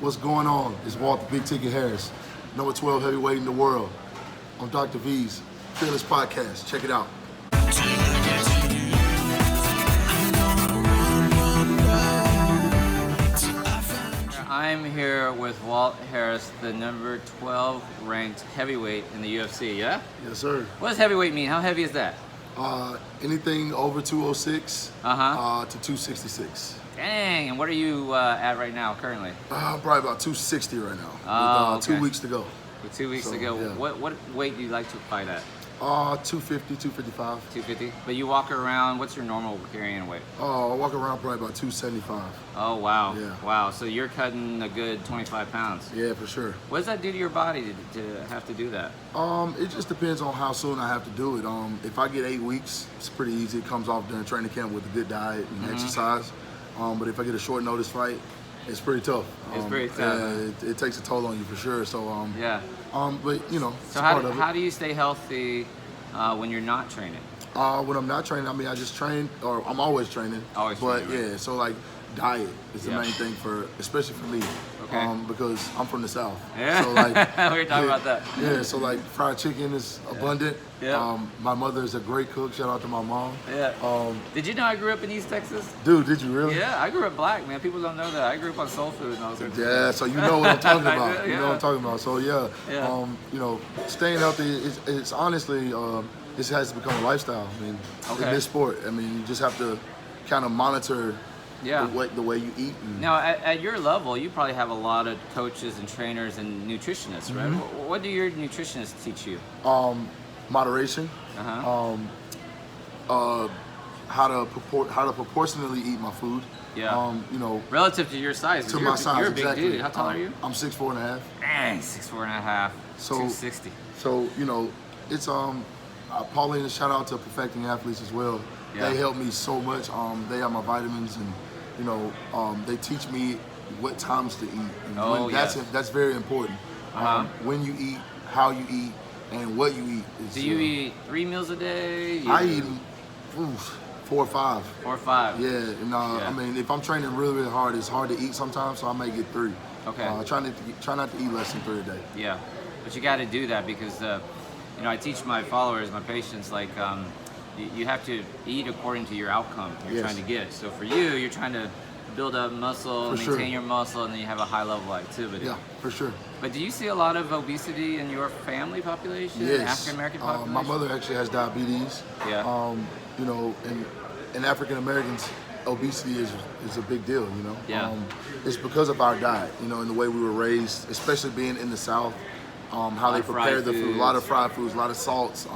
What's going on? It's Walt the Big Ticket Harris, number 12 heavyweight in the world, on Dr. V's Fearless podcast. Check it out. I'm here with Walt Harris, the number 12 ranked heavyweight in the UFC, yeah? Yes, sir. What does heavyweight mean? How heavy is that? Anything over 206 to 266. Dang, and what are you at right now, currently? Probably about 260 right now. Oh, with, okay. 2 weeks to go. With 2 weeks to go. Yeah. What weight do you like to fight at? 250, 255. 250? But you walk around, what's your normal carrying weight? I walk around probably about 275. Oh, wow. Yeah. Wow, so you're cutting a good 25 pounds. Yeah, for sure. What does that do to your body to have to do that? It just depends on how soon I have to do it. If I get 8 weeks, it's pretty easy. It comes off during training camp with a good diet and exercise. But if I get a short notice fight, it's pretty tough. It's pretty tough. Yeah, it takes a toll on you for sure. So yeah. But you know, it's so part of it. how do you stay healthy when you're not training? When I'm not training, I mean, I just train, or I'm always training. Always but training, right? yeah, so like diet is the main thing especially for me. Okay. Because I'm from the South. Yeah. So like, we were talking about that. Yeah, so like fried chicken is abundant. Yeah. My mother is a great cook. Shout out to my mom. Yeah. Did you know I grew up in East Texas? Dude, did you really? Yeah, I grew up black, man. People don't know that. I grew up on soul food and all that. Yeah, so you know what I'm talking about. Yeah. You know what I'm talking about. So yeah, Yeah. you know, staying healthy it's honestly this has to become a lifestyle. I mean, in this sport, I mean, you just have to kind of monitor the way you eat. Now, at your level, you probably have a lot of coaches and trainers and nutritionists, right? What do your nutritionists teach you? Moderation. How to proportionally eat my food. Yeah. You know, relative to your size. To my size, you're a big exactly. dude. How tall are you? I'm 6'4.5". Dang, 6'4.5". So 260. So you know, it's Pauline, shout out to Perfecting Athletes as well. Yeah. They help me so much. They have my vitamins, and you know, they teach me what times to eat. And that's very important. When you eat, how you eat, and what you eat. Do you eat 3 meals a day? I eat 4 or 5. 4 or 5. Yeah, and I mean, if I'm training really, really hard, it's hard to eat sometimes, so I may get 3. Okay. Try not to eat less than 3 a day. Yeah, but you got to do that because, you know, I teach my followers, my patients, like, you have to eat according to your outcome you're trying to get. So for you, you're trying to build up muscle, maintain your muscle, and then you have a high level of activity. Yeah, for sure. But do you see a lot of obesity in your family population, Yes. African American population? My mother actually has diabetes. Yeah. You know, and African Americans, obesity is a big deal. You know. Yeah. It's because of our diet. You know, and the way we were raised, especially being in the South. How they prepare the food, a lot of fried foods, a lot of salts.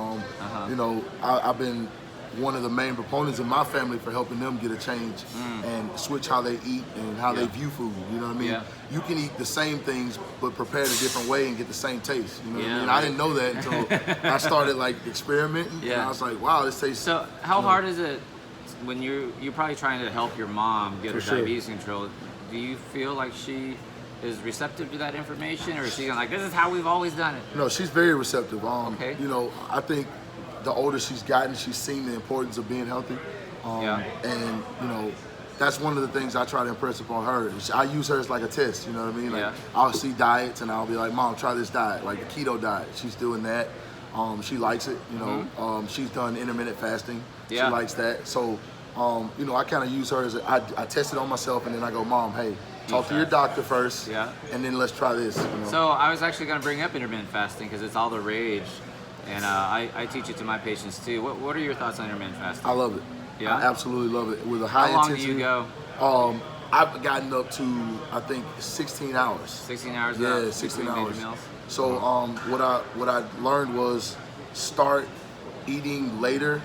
You know, I've been one of the main proponents in my family for helping them get a change and switch how they eat and how they view food. You know what I mean? Yeah. You can eat the same things but prepared a different way and get the same taste. You know what I mean? Right. I didn't know that until I started like experimenting. And I was like, wow, this tastes. So how hard is it when you're probably trying to help your mom get her diabetes control? Do you feel like she is receptive to that information, or is she like, this is how we've always done it? No, she's very receptive. Okay. You know, I think the older she's gotten, she's seen the importance of being healthy. And, you know, that's one of the things I try to impress upon her. I use her as like a test, you know what I mean? Like, I'll see diets and I'll be like, Mom, try this diet, like the keto diet. She's doing that. She likes it, you know. She's done intermittent fasting. She likes that. So, you know, I kind of use her as I test it on myself, and then I go, Mom, hey, talk to your doctor first, and then let's try this. You know? So I was actually going to bring up intermittent fasting because it's all the rage, and I teach it to my patients too. What are your thoughts on intermittent fasting? I love it. Yeah? I absolutely love it. With a high intensity. How long do you go? I've gotten up to, I think, 16 hours. 16 hours? Yeah, 16 hours. Meals? So what I learned was start eating later,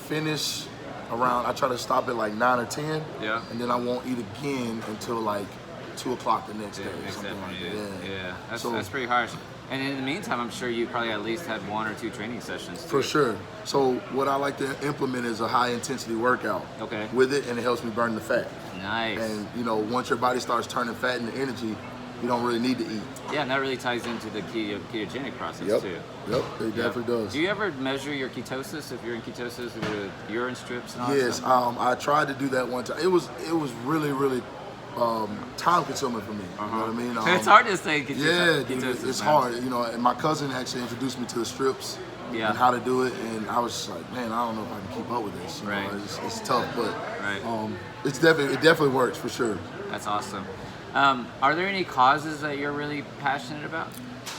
finish around, I try to stop at like 9 or 10, and then I won't eat again until like 2 o'clock the next day or something like that. Yeah, that's pretty harsh. And in the meantime, I'm sure you probably at least had 1 or 2 training sessions too. For sure. So what I like to implement is a high intensity workout with it, and it helps me burn the fat. Nice. And you know, once your body starts turning fat into energy, you don't really need to eat. Yeah, and that really ties into the ketogenic process too. Yep, it definitely does. Do you ever measure your ketosis, if you're in ketosis, with urine strips and all that Yes, stuff? I tried to do that one time. It was really, really time consuming for me. You know what I mean? It's hard to say. Yeah, dude, it's hard. You know, and my cousin actually introduced me to the strips and how to do it, and I was just like, man, I don't know if I can keep up with this. You know, it's tough, but it definitely works for sure. That's awesome. Are there any causes that you're really passionate about?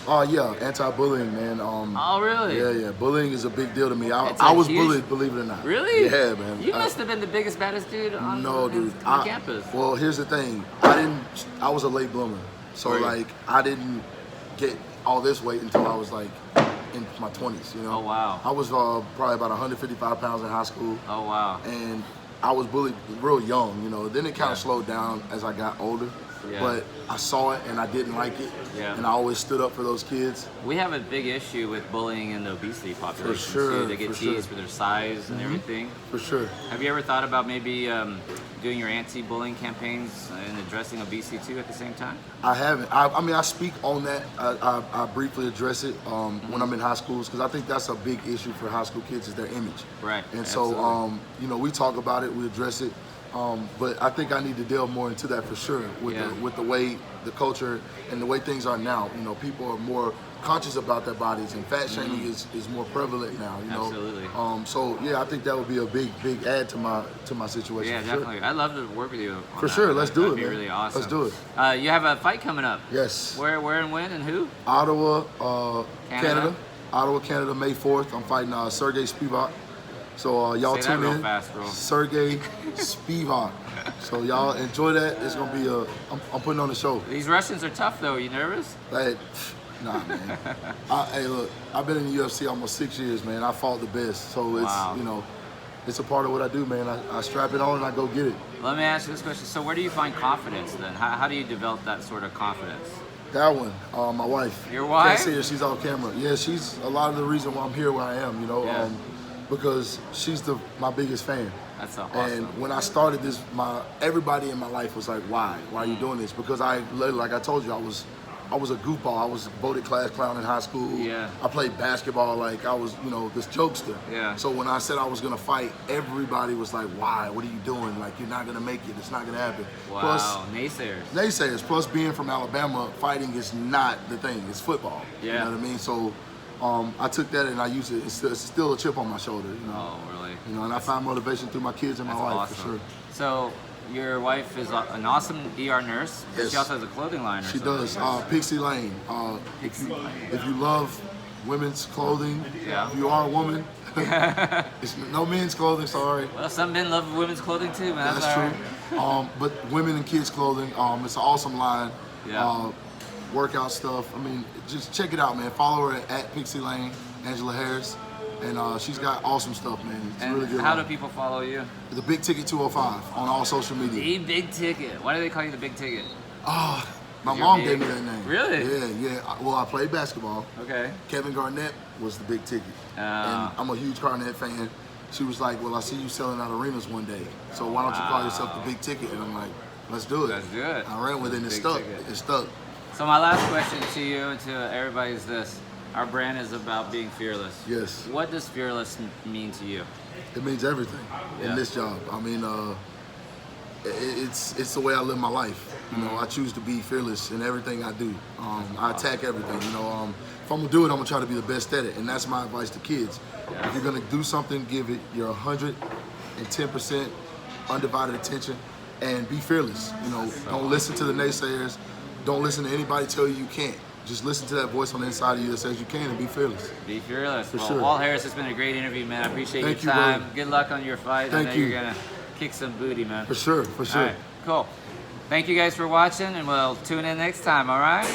Oh yeah, anti-bullying, man. Oh really? Yeah. Bullying is a big deal to me. I was bullied, believe it or not. Really? Yeah, man. You must have been the biggest, baddest dude on campus. Well, here's the thing. I was a late bloomer, so like I didn't get all this weight until I was like in my 20s. You know. Oh wow. I was probably about 155 pounds in high school. Oh wow. And I was bullied real young. You know. Then it kind of slowed down as I got older. Yeah. But I saw it and I didn't like it, and I always stood up for those kids. We have a big issue with bullying in the obesity population. For sure. Too. They get teased for their size and everything. For sure. Have you ever thought about maybe doing your anti-bullying campaigns and addressing obesity too at the same time? I haven't. I mean, I speak on that. I briefly address it when I'm in high schools, because I think that's a big issue for high school kids is their image. Right. And so, you know, we talk about it, we address it. But I think I need to delve more into that for sure with the way the culture and the way things are now. You know, people are more conscious about their bodies, and fat shaming is more prevalent now. You know, absolutely. So yeah, I think that would be a big add to my situation. Yeah, definitely. Sure. I'd love to work with you on for that. sure. Let's do it. That'd be really awesome. Let's do it. You have a fight coming up. Yes. Where and when and who? Ottawa, Canada. Ottawa, Canada, May 4th. I'm fighting Sergey Spivak. So y'all tune in. Fast, bro. Sergey Spivak. So y'all enjoy that. It's gonna be I'm putting on the show. These Russians are tough though. You nervous? Like, nah, man. Hey, look, I've been in the UFC almost 6 years, man. I fought the best, so it's you know, it's a part of what I do, man. I strap it on and I go get it. Let me ask you this question. So where do you find confidence then? How do you develop that sort of confidence? That one, my wife. Your wife? Can't see her. She's off camera. Yeah, she's a lot of the reason why I'm here where I am. You know. Because she's my biggest fan. That's awesome. And when I started this, everybody in my life was like, why are you doing this? Because like I told you, I was a goofball. I was voted class clown in high school. Yeah. I played basketball. Like I was, you know, this jokester. Yeah. So when I said I was gonna fight, everybody was like, why? What are you doing? Like you're not gonna make it. It's not gonna happen. Wow. Plus, naysayers. Plus being from Alabama, fighting is not the thing. It's football. Yeah. You know what I mean? So I took that and I use it. It's still a chip on my shoulder. You know? Oh, really? You know, and I find motivation through my kids and my wife awesome. for sure. So your wife is an awesome ER nurse. Yes. She also has a clothing line. She does. Pixie Lane. If you love women's clothing, if you are a woman, it's no men's clothing. Sorry. Well, some men love women's clothing too, man. That's true. But women and kids clothing. It's an awesome line. Yeah. Workout stuff. I mean, just check it out, man. Follow her at Pixie Lane, Angela Harris, and she's got awesome stuff, man. It's really good. How do people follow you? The Big Ticket 205 on all social media. The Big Ticket. Why do they call you the Big Ticket? Oh, my mom gave me that name. Really? Yeah. Well, I played basketball. Okay. Kevin Garnett was the Big Ticket, and I'm a huge Garnett fan. She was like, "Well, I see you selling out arenas one day, so why don't you call yourself the Big Ticket?" And I'm like, "Let's do it." Let's do it. I ran with it, and it stuck. It stuck. So my last question to you and to everybody is this. Our brand is about being fearless. Yes. What does fearless mean to you? It means everything in this job. I mean, it's the way I live my life. You know, I choose to be fearless in everything I do. I attack everything. You know, if I'm gonna do it, I'm gonna try to be the best at it, and that's my advice to kids. Yeah. If you're gonna do something, give it your 110% undivided attention, and be fearless. You know, don't listen to the naysayers. Don't listen to anybody tell you can't. Just listen to that voice on the inside of you that says you can, and be fearless. Be fearless. For well, sure. Walt Harris, it's been a great interview, man. I appreciate your time. Good luck on your fight. Thank you. You're going to kick some booty, man. For sure. All right, cool. Thank you guys for watching, and we'll tune in next time, all right?